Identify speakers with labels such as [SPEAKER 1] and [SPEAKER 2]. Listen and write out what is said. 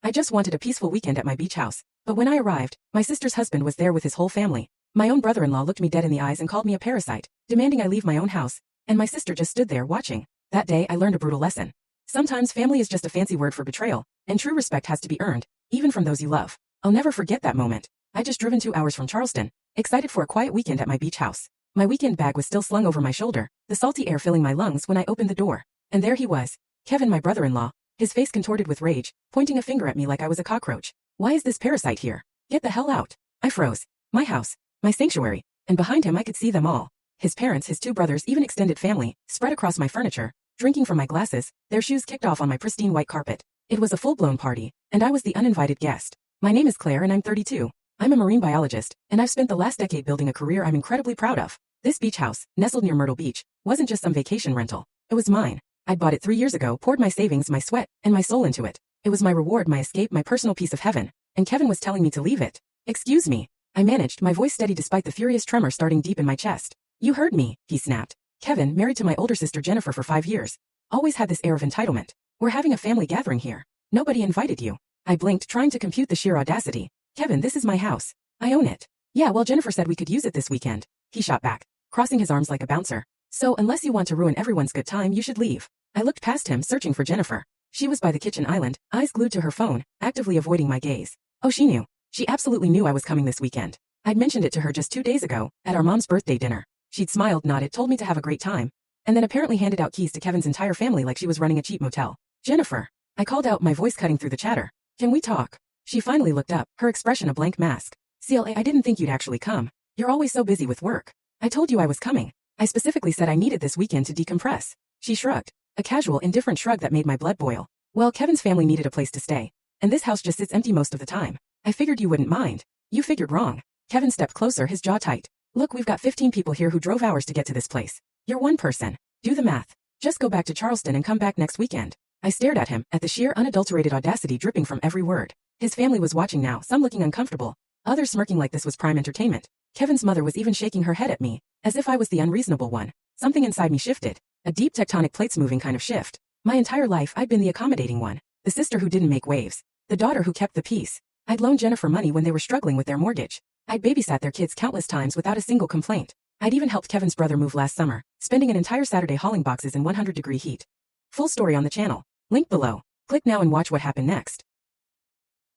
[SPEAKER 1] I just wanted a peaceful weekend at my beach house. But when I arrived, my sister's husband was there with his whole family. My own brother-in-law looked me dead in the eyes and called me a parasite, demanding I leave my own house, and my sister just stood there watching. That day I learned a brutal lesson. Sometimes family is just a fancy word for betrayal, and true respect has to be earned, even from those you love. I'll never forget that moment. I just driven 2 hours from Charleston, excited for a quiet weekend at my beach house. My weekend bag was still slung over my shoulder, the salty air filling my lungs when I opened the door. And there he was, Kevin, my brother-in-law, his face contorted with rage, pointing a finger at me like I was a cockroach. Why is this parasite here? Get the hell out. I froze. My house, my sanctuary, and behind him I could see them all. His parents, his 2 brothers, even extended family, spread across my furniture, drinking from my glasses, their shoes kicked off on my pristine white carpet. It was a full-blown party, and I was the uninvited guest. My name is Claire and I'm 32. I'm a marine biologist, and I've spent the last decade building a career I'm incredibly proud of. This beach house, nestled near Myrtle Beach, wasn't just some vacation rental. It was mine. I'd bought it 3 years ago, poured my savings, my sweat, and my soul into it. It was my reward, my escape, my personal piece of heaven. And Kevin was telling me to leave it. Excuse me. I managed, my voice steady despite the furious tremor starting deep in my chest. You heard me, he snapped. Kevin, married to my older sister Jennifer for 5 years. Always had this air of entitlement. We're having a family gathering here. Nobody invited you. I blinked, trying to compute the sheer audacity. Kevin, this is my house. I own it. Yeah, well, Jennifer said we could use it this weekend. He shot back, crossing his arms like a bouncer. So, unless you want to ruin everyone's good time, you should leave. I looked past him, searching for Jennifer. She was by the kitchen island, eyes glued to her phone, actively avoiding my gaze. Oh, she knew. She absolutely knew I was coming this weekend. I'd mentioned it to her just 2 days ago, at our mom's birthday dinner. She'd smiled, nodded, told me to have a great time, and then apparently handed out keys to Kevin's entire family like she was running a cheap motel. Jennifer. I called out, my voice cutting through the chatter. Can we talk? She finally looked up, her expression a blank mask. CLA, I didn't think you'd actually come. You're always so busy with work. I told you I was coming. I specifically said I needed this weekend to decompress. She shrugged. A casual, indifferent shrug that made my blood boil. Well, Kevin's family needed a place to stay, and this house just sits empty most of the time. I figured you wouldn't mind. You figured wrong. Kevin stepped closer, his jaw tight. Look, we've got 15 people here who drove hours to get to this place. You're one person. Do the math. Just go back to Charleston and come back next weekend. I stared at him, at the sheer unadulterated audacity dripping from every word. His family was watching now, some looking uncomfortable, others smirking like this was prime entertainment. Kevin's mother was even shaking her head at me, as if I was the unreasonable one. Something inside me shifted, a deep tectonic plates moving kind of shift. My entire life I'd been the accommodating one, the sister who didn't make waves, the daughter who kept the peace. I'd loaned Jennifer money when they were struggling with their mortgage. I'd babysat their kids countless times without a single complaint. I'd even helped Kevin's brother move last summer, spending an entire Saturday hauling boxes in 100-degree heat. Full story on the channel. Link below. Click now and watch what happened next.